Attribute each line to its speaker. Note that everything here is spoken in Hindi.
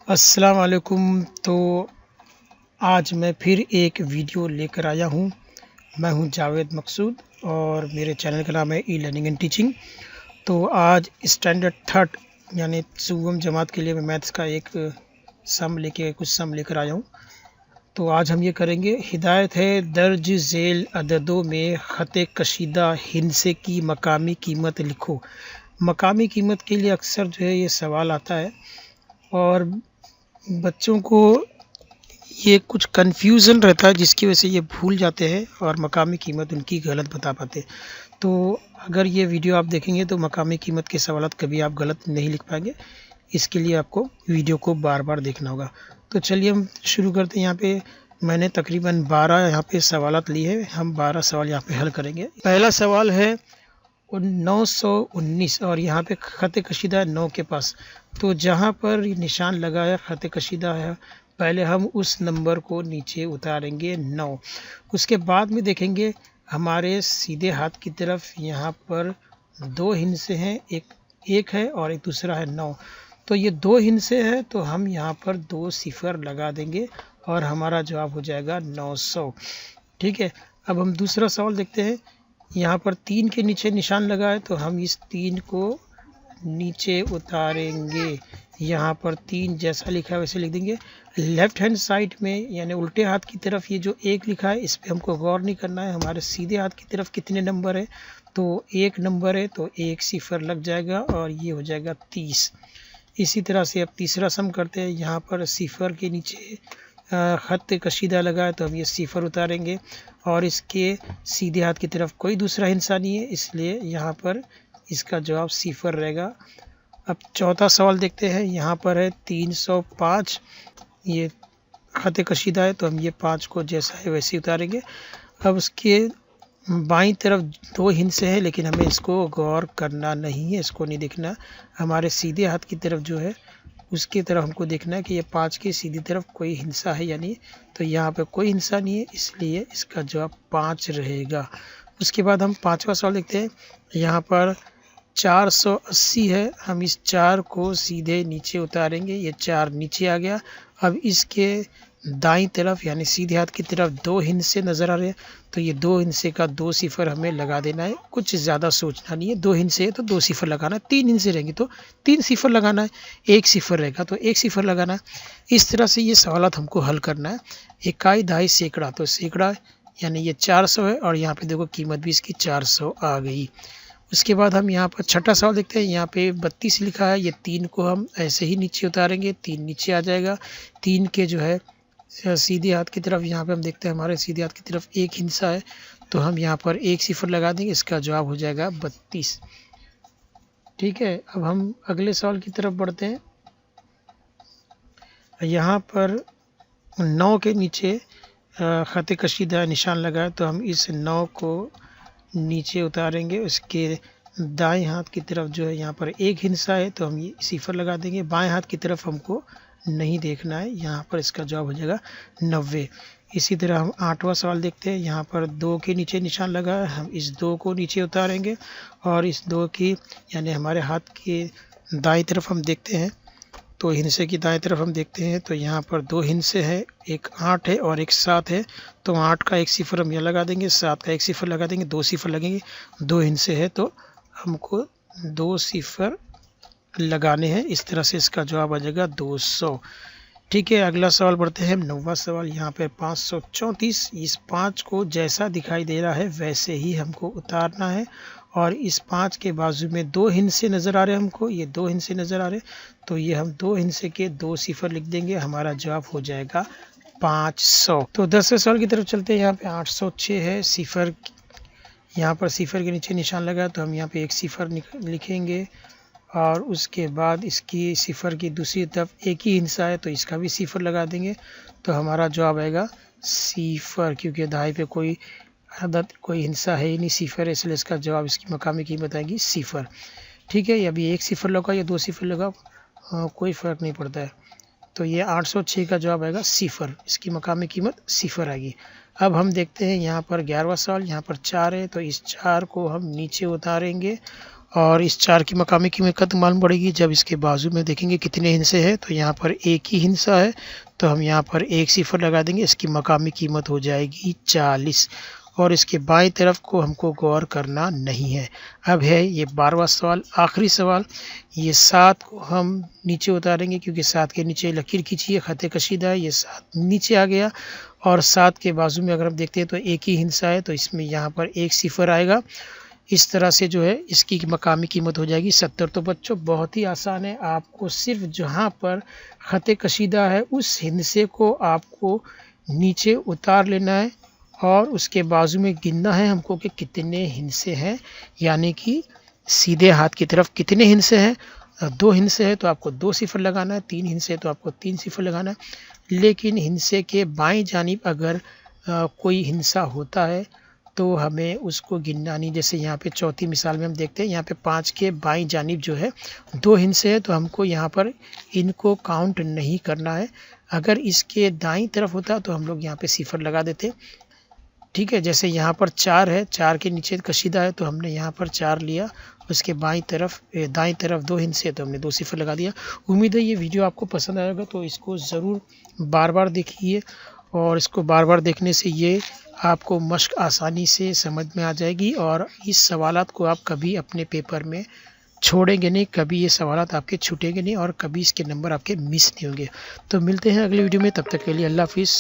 Speaker 1: अस्सलाम वालेकुम। तो आज मैं फिर एक वीडियो लेकर आया हूँ। मैं हूँ जावेद मकसूद और मेरे चैनल का नाम है ई लर्निंग एंड टीचिंग। तो आज स्टैंडर्ड थर्ड यानी सुगम जमात के लिए मैं मैथ्स का एक कुछ सम लेकर आया हूँ। तो आज हम ये करेंगे। हिदायत है दर्ज झेल अददों में ख़त कशीदा हिंसे की मकामी कीमत लिखो। मकामी कीमत के लिए अक्सर जो है ये सवाल आता है और बच्चों को ये कुछ कन्फ्यूज़न रहता है जिसकी वजह से ये भूल जाते हैं और मकामी कीमत उनकी गलत बता पाते। तो अगर ये वीडियो आप देखेंगे तो मकामी कीमत के सवालात कभी आप गलत नहीं लिख पाएंगे। इसके लिए आपको वीडियो को बार बार देखना होगा। तो चलिए हम शुरू करते हैं। यहाँ पे मैंने तकरीबन 12 यहाँ पे सवालात लिए हैं। हम 12 सवाल यहाँ पे हल करेंगे। पहला सवाल है 919 और यहाँ पे ख़त कशीदा है 9 के पास। तो जहाँ पर निशान लगा है ख़त कशीदा है, पहले हम उस नंबर को नीचे उतारेंगे 9। उसके बाद में देखेंगे हमारे सीधे हाथ की तरफ यहाँ पर दो हिंसे हैं, एक है और एक दूसरा है 9। तो ये दो हिंसे है तो हम यहाँ पर 2 सिफर लगा देंगे और हमारा जवाब हो जाएगा 900। ठीक है। अब हम दूसरा सवाल देखते हैं। यहाँ पर 3 के नीचे निशान लगा है तो हम इस 3 को नीचे उतारेंगे। यहाँ पर 3 जैसा लिखा है वैसे लिख देंगे। लेफ्ट हैंड साइड में यानी उल्टे हाथ की तरफ ये जो 1 लिखा है इस पे हमको गौर नहीं करना है। हमारे सीधे हाथ की तरफ कितने नंबर है, तो 1 नंबर है तो 1 सिफर लग जाएगा और ये हो जाएगा 30। इसी तरह से अब तीसरा सम करते हैं। यहाँ पर सिफर के नीचे ख़त कशीदा लगा है तो हम ये सिफर उतारेंगे और इसके सीधे हाथ की तरफ कोई दूसरा हिस्सा नहीं है, इसलिए यहाँ पर इसका जवाब सिफर रहेगा। अब चौथा सवाल देखते हैं। यहाँ पर है 305, ये ख़त कशीदा है तो हम ये 5 को जैसा है वैसे उतारेंगे। अब उसके बाईं तरफ 2 हिंसे हैं लेकिन हमें इसको गौर करना नहीं है, इसको नहीं देखना। हमारे सीधे हाथ की तरफ जो है उसकी तरफ हमको देखना है कि ये 5 की सीधी तरफ कोई हिंसा है या नहीं। तो यहाँ पे कोई हिंसा नहीं है, इसलिए इसका जवाब 5 रहेगा। उसके बाद हम पांचवा सवाल देखते हैं। यहाँ पर 480 है, हम इस 4 को सीधे नीचे उतारेंगे। ये 4 नीचे आ गया। अब इसके दाईं तरफ यानी सीधे हाथ की तरफ 2 हिंसे नज़र आ रहे हैं तो ये 2 हिंसे का 2 सिफर हमें लगा देना है। कुछ ज़्यादा सोचना नहीं है। 2 हिंसे है तो 2 सिफर लगाना है। 3 हिंसे रहेंगे तो 3 सिफर लगाना है। 1 सिफर रहेगा तो 1 सिफर लगाना है। इस तरह से ये सवालात हमको हल करना है। इकाई दहाई सैकड़ा, तो सैकड़ा यानी ये 400 है और यहाँ पे देखो कीमत भी इसकी 400 आ गई। उसके बाद हम यहाँ पर छठा सवाल देखते हैं। यहाँ पे 32 लिखा है, ये 3 को हम ऐसे ही नीचे उतारेंगे, 3 नीचे आ जाएगा। 3 के जो है सीधे हाथ की तरफ यहाँ पे हम देखते हैं हमारे सीधे हाथ की तरफ 1 हिंसा है तो हम यहाँ पर 1 सिफर लगा देंगे। इसका जवाब हो जाएगा 32। ठीक है। अब हम अगले सवाल की तरफ बढ़ते हैं। यहाँ पर 9 के नीचे ख़त कशीदा निशान लगा है तो हम इस 9 को नीचे उतारेंगे। उसके दाएं हाथ की तरफ जो है यहाँ पर 1 हिंसा है तो हम ये सिफर लगा देंगे। बाएं हाथ की तरफ हमको नहीं देखना है, यहाँ पर इसका जवाब हो जाएगा 90। इसी तरह हम 8वां सवाल देखते हैं। यहाँ पर 2 के नीचे निशान लगा है, हम इस 2 को नीचे उतारेंगे और इस 2 की यानी हमारे हाथ के दाईं तरफ हम देखते हैं तो हिंसे की दाएं तरफ हम देखते हैं तो यहाँ पर 2 हिंसे हैं, एक 8 है और एक 7 है। तो 8 का 1 सिफर हम यहाँ लगा देंगे, 7 का 1 सिफर लगा देंगे, 2 सिफर लगेंगे। 2 हिंसे है तो हमको 2 सिफर लगाने हैं। इस तरह से इसका जवाब आ जाएगा 200। ठीक है। अगला सवाल बढ़ते हैं। 9वां सवाल। यहाँ पे 534, इस 5 को जैसा दिखाई दे रहा है वैसे ही हमको उतारना है और इस 5 के बाजू में 2 हिंसे नज़र आ रहे हैं हमको, ये 2 हिंसे नज़र आ रहे हैं तो ये हम 2 हिंसे के 2 सिफर लिख देंगे। हमारा जवाब हो जाएगा 500। तो 10वें सवाल की तरफ चलते हैं। यहाँ पे 806 है, सिफर यहाँ पर सिफर के नीचे निशान लगा तो हम यहाँ पे 1 सिफर लिखेंगे और उसके बाद इसकी सिफर की दूसरी तरफ 1 ही हिंसा है तो इसका भी सिफर लगा देंगे। तो हमारा जवाब आएगा सिफर, क्योंकि दहाई पे कोई अदद कोई हिंसा है ही नहीं, सिफर है, इसलिए इसका जवाब इसकी मकामी कीमत आएगी सिफर। ठीक है। अभी 1 सिफर लगा या 2 सिफर लगा कोई फ़र्क नहीं पड़ता है। तो ये 806 का जवाब आएगा सिफर, इसकी मकामी कीमत सिफर आएगी। अब हम देखते हैं यहाँ पर 11वां सवाल। यहाँ पर 4 है तो इस 4 को हम नीचे उतारेंगे और इस 4 की मकामी कीमत कब मालूम पड़ेगी, जब इसके बाजू में देखेंगे कितने हिस्से हैं। तो यहाँ पर एक ही हिस्सा है, तो हम यहाँ पर एक सिफर लगा देंगे, इसकी मकामी कीमत हो जाएगी 40। और इसके बाईं तरफ को हमको गौर करना नहीं है। अब है ये 12वां सवाल, आखिरी सवाल। ये 7 को हम नीचे उतारेंगे, क्योंकि 7 के नीचे लकीर खींचिए, खत कशीदा है, ये 7 नीचे आ गया। और 7 के बाजू में अगर हम देखते हैं तो एक ही हिस्सा है, तो इसमें यहाँ पर एक सिफर आएगा। इस तरह से जो है इसकी मकामी कीमत हो जाएगी 70। तो बच्चों बहुत ही आसान है, आपको सिर्फ जहाँ पर खत कशीदा है उस हिस्से को आपको नीचे उतार लेना है और उसके बाजू में गिनना है हमको कि कितने हिस्से हैं, यानी कि सीधे हाथ की तरफ कितने हिस्से हैं। 2 हिस्से हैं तो आपको 2 सिफर लगाना है, 3 हिस्से तो आपको 3 सिफर लगाना है। लेकिन हिस्से के बाईं जानिब अगर कोई हिस्सा होता है तो हमें उसको गिनना नहीं। जैसे यहाँ पे चौथी मिसाल में हम देखते हैं, यहाँ पे 5 के बाईं जानिब जो है 2 हिस्से हैं, तो हमको यहाँ पर इनको काउंट नहीं करना है। अगर इसके दाईं तरफ होता तो हम लोग यहाँ पे सिफर लगा देते, ठीक है। जैसे यहाँ पर 4 है, 4 के नीचे कशीदा है, तो हमने यहाँ पर 4 लिया, उसके दाईं तरफ 2 हिस्से, तो हमने 2 सिफर लगा दिया। उम्मीद है ये वीडियो आपको पसंद आएगा, तो इसको ज़रूर बार बार देखिए, और इसको बार बार देखने से ये आपको मश्क आसानी से समझ में आ जाएगी, और इस सवालात को आप कभी अपने पेपर में छोड़ेंगे नहीं, कभी ये सवालात आपके छूटेंगे नहीं, और कभी इसके नंबर आपके मिस नहीं होंगे। तो मिलते हैं अगले वीडियो में, तब तक के लिए अल्लाह हाफिज़।